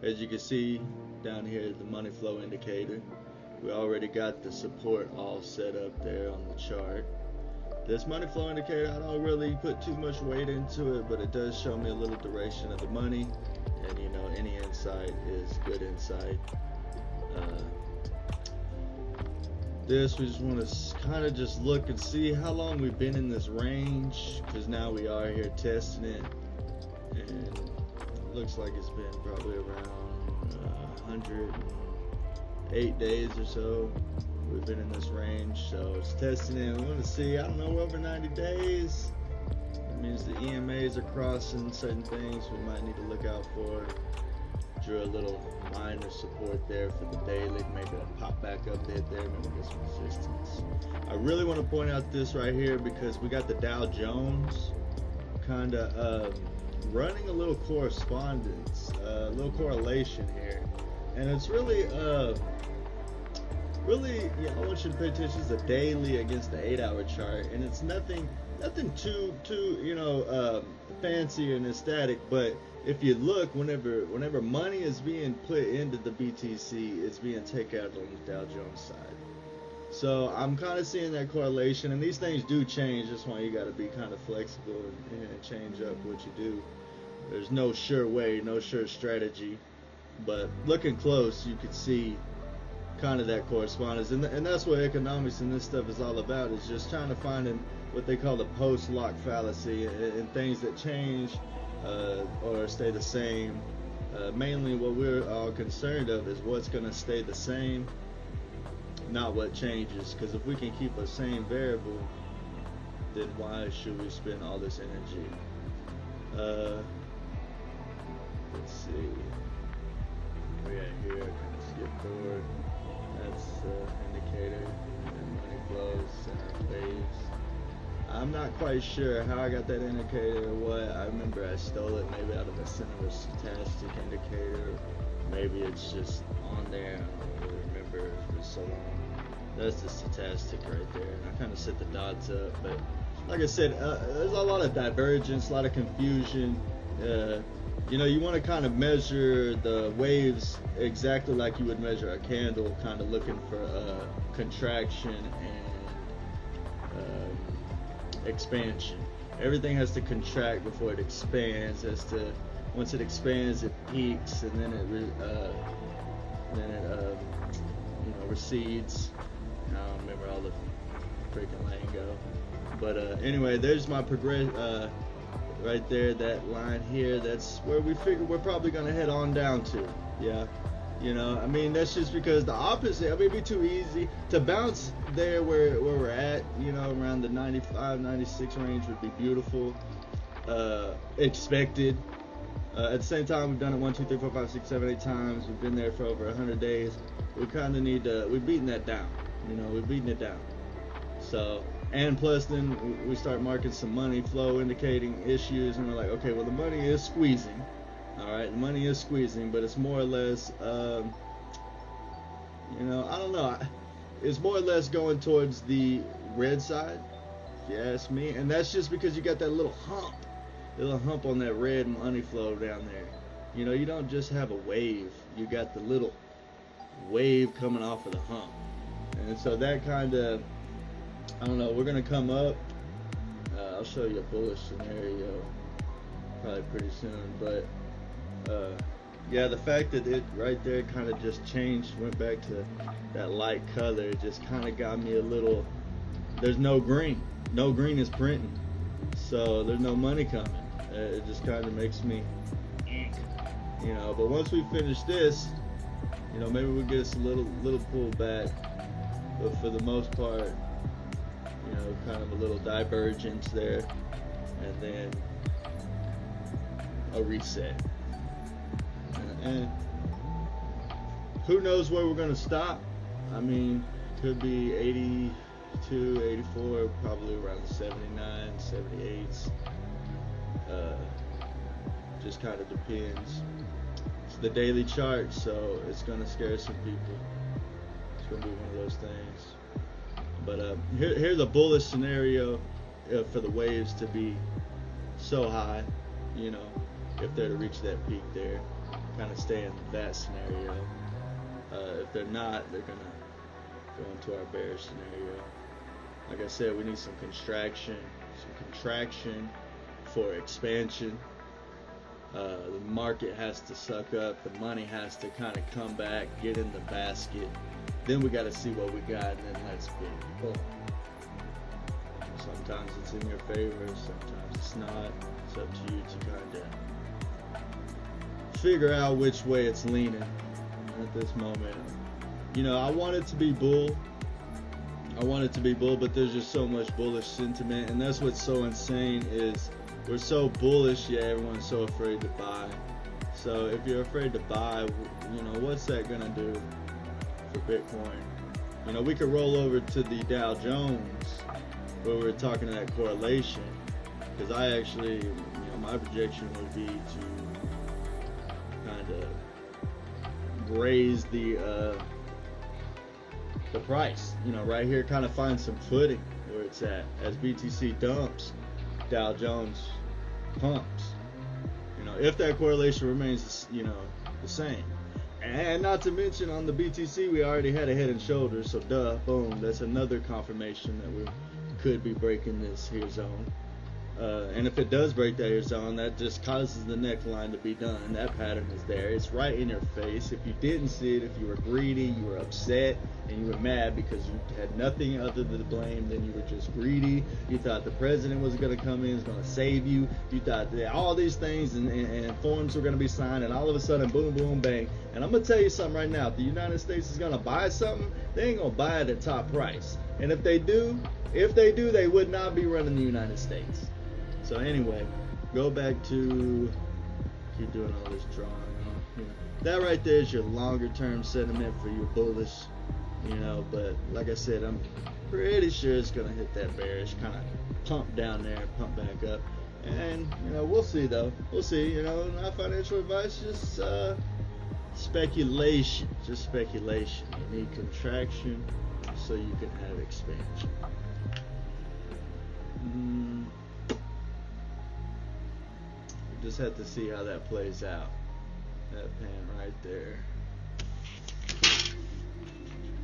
As you can see down here, the money flow indicator. We already got the support all set up there on the chart. This money flow indicator, I don't really put too much weight into it, but it does show me a little duration of the money, and you know, any insight is good insight. This, we just want to kind of just look and see how long we've been in this range, because now we are here testing it, and it looks like it's been probably around 108 days or so we've been in this range. So it's testing it. We want to see, I don't know, over 90 days. It means the EMAs are crossing certain things we might need to look out for. Drew a little minor support there for the daily, maybe it'll pop back up there, maybe get some resistance. I really want to point out this right here because we got the Dow Jones kind of running a little correspondence, a little correlation here, and it's really yeah, I want you to pay attention to the daily against the 8-hour chart, and it's nothing too fancy and ecstatic, but if you look, whenever money is being put into the BTC, it's being taken out on the Dow Jones side. So I'm kind of seeing that correlation, and these things do change. That's why you got to be kind of flexible and change up what you do. There's no sure way, no sure strategy, but looking close, you could see kind of that correspondence, and that's what economics and this stuff is all about, is just trying to find what they call the post-lock fallacy, and things that change or stay the same. Mainly what we're all concerned of is what's going to stay the same, not what changes, because if we can keep a same variable, then why should we spend all this energy? Let's see, we at here, kind of skip forward. That's indicator, and money flows, center waves. I'm not quite sure how I got that indicator or what. I remember I stole it maybe out of a center stochastic indicator. Maybe it's just on there. I don't really remember. It's been so long. That's the stochastic right there. And I kind of set the dots up. But like I said, there's a lot of divergence, a lot of confusion. You want to kind of measure the waves exactly like you would measure a candle, kind of looking for contraction and expansion. Everything has to contract before it expands. Once it expands, it peaks, and then it recedes. I don't remember all the freaking lingo, but anyway, there's my progress. Right there, that line here, that's where we figure we're probably going to head on down to. Yeah, I mean, that's just because the opposite, I mean, it'd be too easy to bounce there where we're at, around the 95, 96 range would be beautiful, expected. At the same time, we've done it 1, 2, 3, 4, 5, 6, 7, 8 times. We've been there for over 100 days. We kind of need to, we're beating that down, we're beating it down. So, and plus then we start marking some money flow indicating issues, and we're like, okay, well, the money is squeezing. All right, the money is squeezing, but it's more or less, I don't know. It's more or less going towards the red side, if you ask me. And that's just because you got that little hump on that red money flow down there. You don't just have a wave. You got the little wave coming off of the hump. And so that kind of, I don't know, we're going to come up. I'll show you a bullish scenario probably pretty soon. But, yeah, the fact that it right there kind of just changed, went back to that light color, just kind of got me a little, there's no green. No green is printing. So there's no money coming. It just kind of makes me, but once we finish this, maybe we'll get us a little pullback. But for the most part, kind of a little divergence there, and then a reset. And who knows where we're going to stop? I mean, could be 82, 84, probably around the 79, 78s. Just kind of depends. It's the daily chart, so it's going to scare some people. It's going to be one of those things. But here's a bullish scenario for the waves to be so high, if they're to reach that peak there. kind of stay in that scenario. If they're not, they're gonna go into our bearish scenario. Like I said, we need some contraction for expansion. The market has to suck up. The money has to kind of come back, get in the basket. Then we got to see what we got, and then let's be. Boom. Sometimes it's in your favor, sometimes it's not. It's up to you to kind of figure out which way it's leaning at this moment. You know, I want it to be bull. But there's just so much bullish sentiment, and that's what's so insane is we're so bullish, yet everyone's so afraid to buy. So if you're afraid to buy, you know, what's that gonna do for Bitcoin? You know, we could roll over to the Dow Jones where we're talking to that correlation, because I actually, you know, my projection would be to kind of raise the price, you know, right here, kind of find some footing where it's at. As BTC dumps, Dow Jones pumps. You know, if that correlation remains, you know, the same. And not to mention on the BTC, we already had a head and shoulders, so boom, that's another confirmation that we could be breaking this here zone. And if it does break that here zone, that just causes the neckline to be done. That pattern is there. It's right in your face. If you didn't see it, if you were greedy, you were upset, and you were mad because you had nothing other to blame than you were just greedy. You thought the president was going to come in, was going to save you. You thought that all these things and forms were going to be signed, and all of a sudden, boom, boom, bang. And I'm going to tell you something right now. If the United States is going to buy something, they ain't going to buy it at top price. And if they do, they would not be running the United States. So anyway, go back to, keep doing all this drawing. You know, that right there is your longer term sentiment for your bullish, you know, but like I said, I'm pretty sure it's going to hit that bearish, kind of pump down there, pump back up. And, you know, we'll see though. We'll see, you know, not financial advice, just speculation. Just speculation. You need contraction so you can have expansion. Just have to see how that plays out. That pan right there.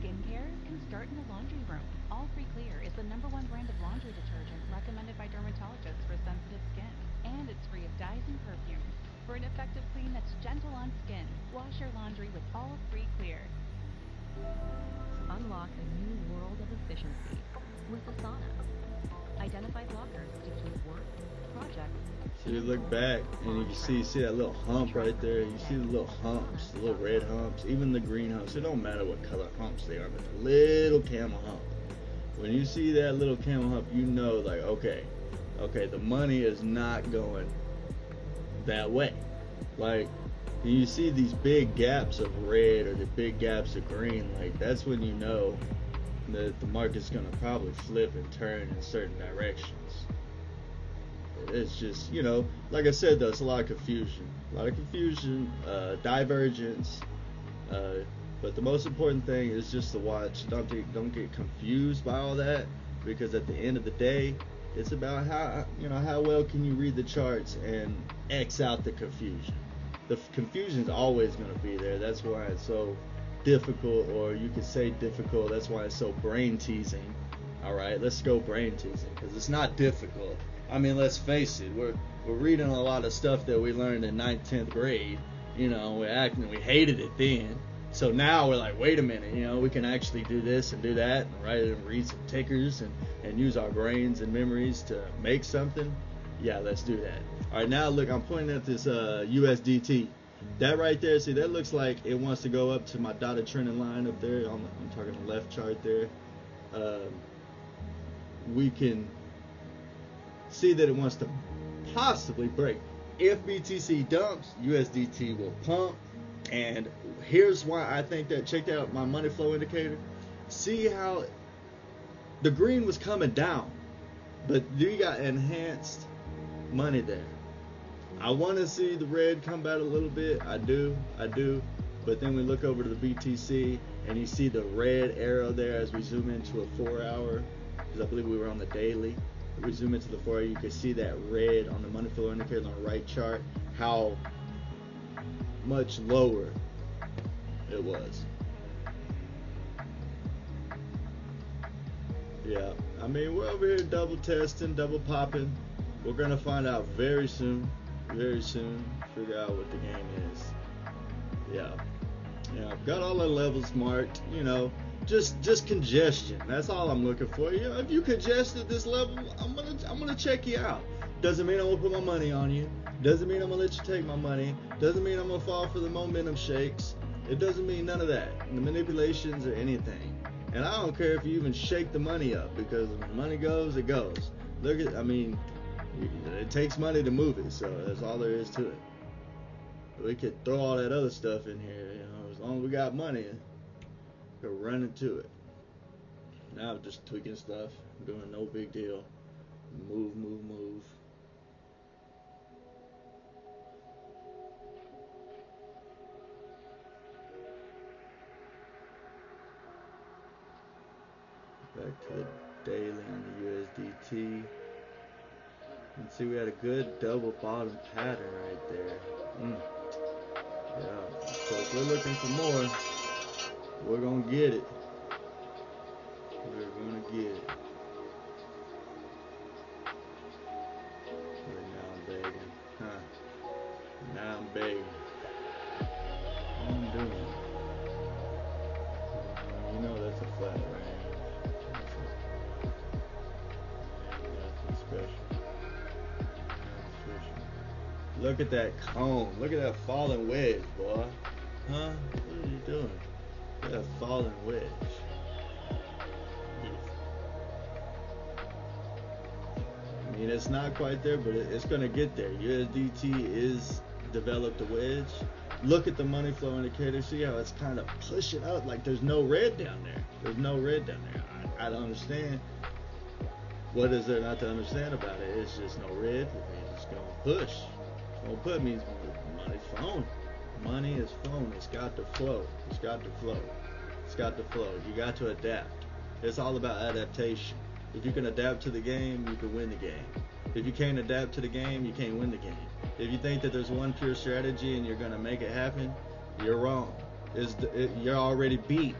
Skincare can start in the laundry room. All Free Clear is the #1 brand of laundry detergent recommended by dermatologists for sensitive skin. And it's free of dyes and perfumes. For an effective clean that's gentle on skin, wash your laundry with All Free Clear. Unlock a new world of efficiency with Asana. Identify blockers to keep work, projects. So you look back and you can see that little hump right there. You see the little humps, the little red humps, even the green humps. It don't matter what color humps they are, but the little camel hump. When you see that little camel hump, you know, like, okay, the money is not going that way. Like, and you see these big gaps of red or the big gaps of green, like that's when you know that the market's gonna probably flip and turn in certain directions. It's just, you know, like I said though, it's a lot of confusion, divergence, but the most important thing is just to watch. Don't get confused by all that, because at the end of the day, it's about how well can you read the charts and X out the confusion. The confusion is always going to be there. That's why it's so difficult, or you could say difficult. That's why it's so brain teasing. All right, let's go brain teasing, because it's not difficult. I mean, let's face it. We're reading a lot of stuff that we learned in 9th, 10th grade. You know, we hated it then. So now we're like, wait a minute, you know, we can actually do this and do that, and write it and read some tickers and use our brains and memories to make something. Yeah, let's do that. All right, now look, I'm pointing at this USDT. That right there, see, that looks like it wants to go up to my dotted trending line up there. I'm talking the left chart there. We can see that it wants to possibly break. If BTC dumps, USDT will pump. And here's why I think that. Check out my money flow indicator. See how the green was coming down, but you got enhanced money there. I want to see the red come back a little bit. I do. But then we look over to the BTC and you see the red arrow there as we zoom into a 4-hour, because I believe we were on the daily. We zoom into the 4-hour, you can see that red on the money flow indicator on the right chart, how much lower it was. Yeah, I mean, we're over here double testing, double popping. We're gonna find out very soon, figure out what the game is. Yeah, yeah, got all the levels marked. Just congestion. That's all I'm looking for. If you congested this level, I'm gonna check you out. Doesn't mean I'm gonna put my money on you. Doesn't mean I'm gonna let you take my money. Doesn't mean I'm gonna fall for the momentum shakes. It doesn't mean none of that. The manipulations or anything. And I don't care if you even shake the money up, because when money goes, it goes. It takes money to move it, so that's all there is to it. We could throw all that other stuff in here, as long as we got money, we could run into it. Now I'm just tweaking stuff, doing no big deal. Move. Back to the daily on the USDT. You can see we had a good double bottom pattern right there. Yeah, so if we're looking for more, we're gonna get it. But now I'm begging. Now I'm begging. What I'm doing. That's a flat range. Nothing special. Look at that cone. Look at that falling wedge, boy. Huh? What are you doing? Look at that falling wedge. I mean, it's not quite there, but it's going to get there. USDT is developed a wedge. Look at the money flow indicator. See how it's kind of pushing up, like there's no red down there. I don't understand. What is there not to understand about it? It's just no red. It's going to push. Put means money's flowing. Money is flowing. It's got to flow. You got to adapt. It's all about adaptation. If you can adapt to the game, you can win the game. If you can't adapt to the game, you can't win the game. If you think that there's one pure strategy and you're going to make it happen, you're wrong. You're already beat.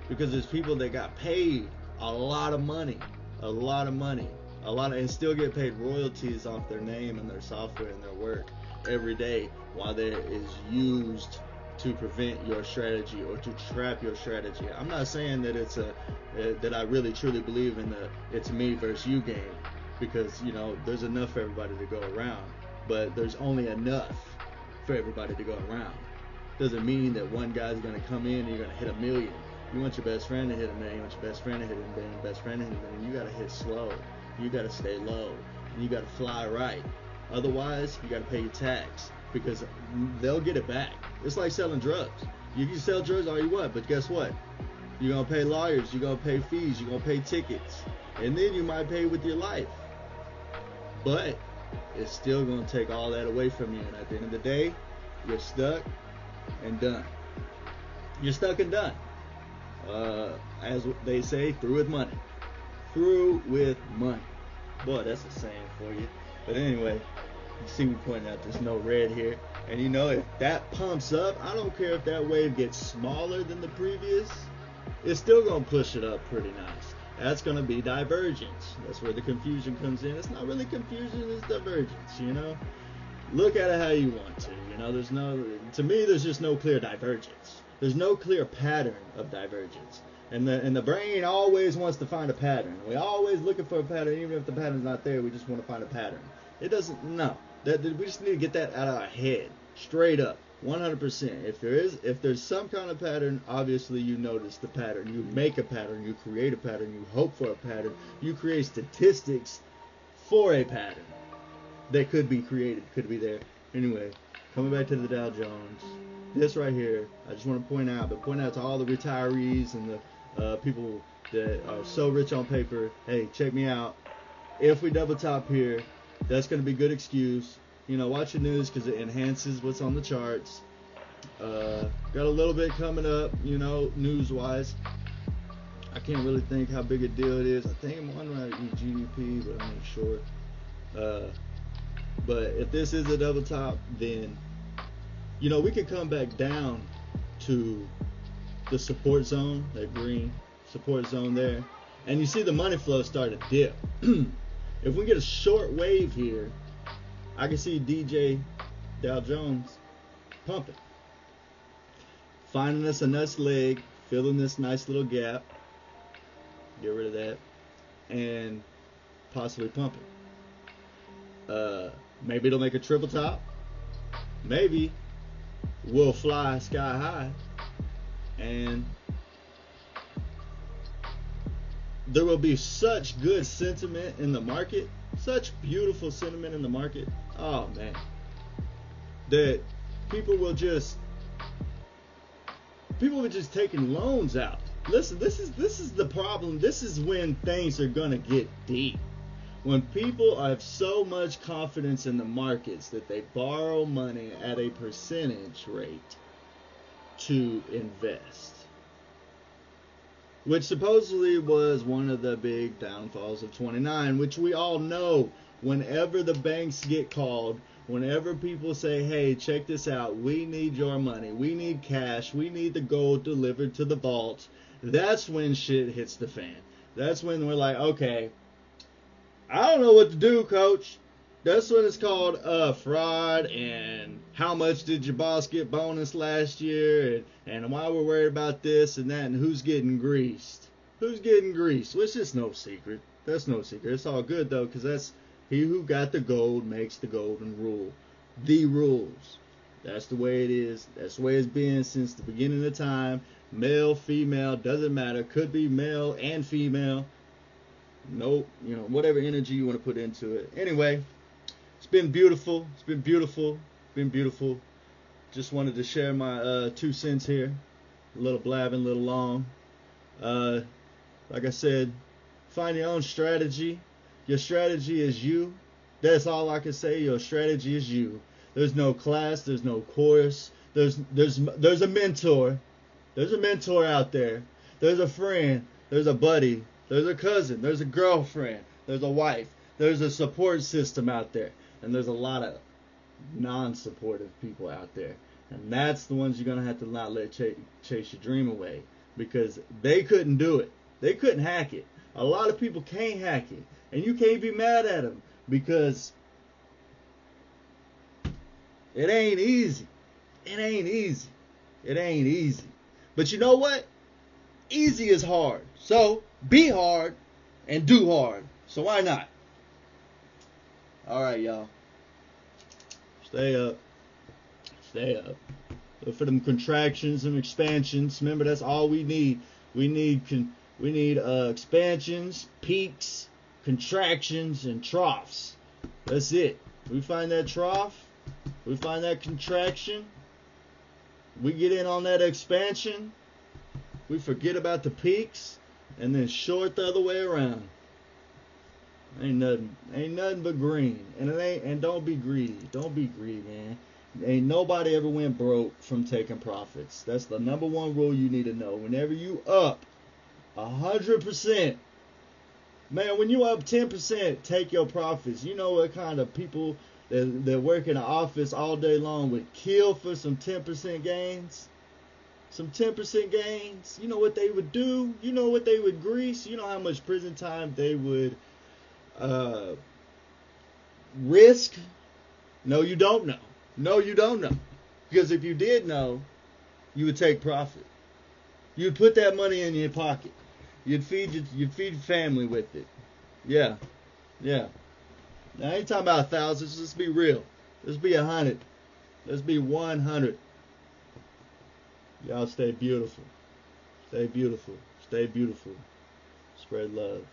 Because there's people that got paid a lot of money, and still get paid royalties off their name and their software and their work every day, while there is used to prevent your strategy or to trap your strategy. I'm not saying that that I really truly believe in the it's me versus you game, because there's enough for everybody to go around, but there's only enough for everybody to go around. Doesn't mean that one guy's going to come in and you're going to hit a million. You want your best friend to hit a million, you want your best friend to hit a million, you got to hit slow. You got to stay low. And you got to fly right. Otherwise, you got to pay your tax, because they'll get it back. It's like selling drugs. You can sell drugs all you want, but guess what? You're going to pay lawyers, you're going to pay fees, you're going to pay tickets, and then you might pay with your life. But it's still going to take all that away from you, and at the end of the day, you're stuck and done. You're stuck and done. As they say, through with money. Boy, that's a saying for you. But anyway, you see me pointing out there's no red here. And if that pumps up, I don't care if that wave gets smaller than the previous, it's still going to push it up pretty nice. That's going to be divergence. That's where the confusion comes in. It's not really confusion, it's divergence, Look at it how you want to. To me, there's just no clear divergence. There's no clear pattern of divergence. And the brain always wants to find a pattern. We're always looking for a pattern, even if the pattern's not there. We just want to find a pattern. It doesn't. No, we just need to get that out of our head, straight up, 100%. If there's some kind of pattern, obviously you notice the pattern. You make a pattern. You create a pattern. You hope for a pattern. You create statistics for a pattern that could be created, could be there. Anyway, coming back to the Dow Jones. This right here, I just want to point out to all the retirees and the people that are so rich on paper, hey, check me out. If we double top here, that's going to be good excuse. Watch the news, because it enhances what's on the charts. Got a little bit coming up, news-wise. I can't really think how big a deal it is. I think I'm wondering about GDP, but I'm not sure. But if this is a double top, then we could come back down to the support zone, that green support zone there, and you see the money flow start to dip. If we get a short wave here, I can see DJ Dow Jones pumping, finding us a nice leg, filling this nice little gap, get rid of that, and possibly pumping. Maybe it'll make a triple top. Maybe we'll fly sky high, and there will be such good sentiment in the market, such beautiful sentiment in the market. Oh man, that people will just taking loans out. Listen, this is the problem. This is when things are gonna get deep. When people have so much confidence in the markets that they borrow money at a percentage rate to invest, which supposedly was one of the big downfalls of 29, which we all know. Whenever the banks get called, whenever people say, hey, check this out, we need your money, we need cash, we need the gold delivered to the vault, that's when shit hits the fan. That's when we're like, okay, I don't know what to do, coach. That's when it's called fraud, and how much did your boss get bonus last year, and why we're worried about this and that, and who's getting greased. Who's getting greased? Which is no secret. That's no secret. It's all good, though, because that's he who got the gold makes the golden rule. The rules. That's the way it is. That's the way it's been since the beginning of time. Male, female, doesn't matter. Could be male and female. Nope, whatever energy you want to put into it. Anyway, it's been beautiful. It's been beautiful. Been beautiful. Just wanted to share my 2 cents here. A little blabbing, a little long. Like I said, find your own strategy. Your strategy is you. That's all I can say. Your strategy is you. There's no class. There's no course. There's a mentor. There's a mentor out there. There's a friend. There's a buddy. There's a cousin, there's a girlfriend, there's a wife, there's a support system out there, and there's a lot of non-supportive people out there. And that's the ones you're going to have to not let chase your dream away, because they couldn't do it. They couldn't hack it. A lot of people can't hack it, and you can't be mad at them, because it ain't easy. It ain't easy. It ain't easy. But you know what? Easy is hard. So be hard and do hard. So why not? All right, y'all. Stay up. Stay up. Look for them contractions and expansions. Remember, that's all we need. We need expansions, peaks, contractions, and troughs. That's it. We find that trough. We find that contraction. We get in on that expansion. We forget about the peaks, and then short the other way around. Ain't nothing but green. And don't be greedy. Don't be greedy, man. Ain't nobody ever went broke from taking profits. That's the number one rule you need to know. Whenever you up 100%, man, when you up 10%, take your profits. You know what kind of people that work in the office all day long would kill for some 10% gains? Some 10% gains. You know what they would do? You know what they would grease? You know how much prison time they would risk? No, you don't know. No, you don't know. Because if you did know, you would take profit. You'd put that money in your pocket. You'd feed family with it. Yeah. Now I ain't talking about thousands. Let's be real. Let's be 100. Let's be 100. Y'all stay beautiful. Stay beautiful. Stay beautiful. Spread love.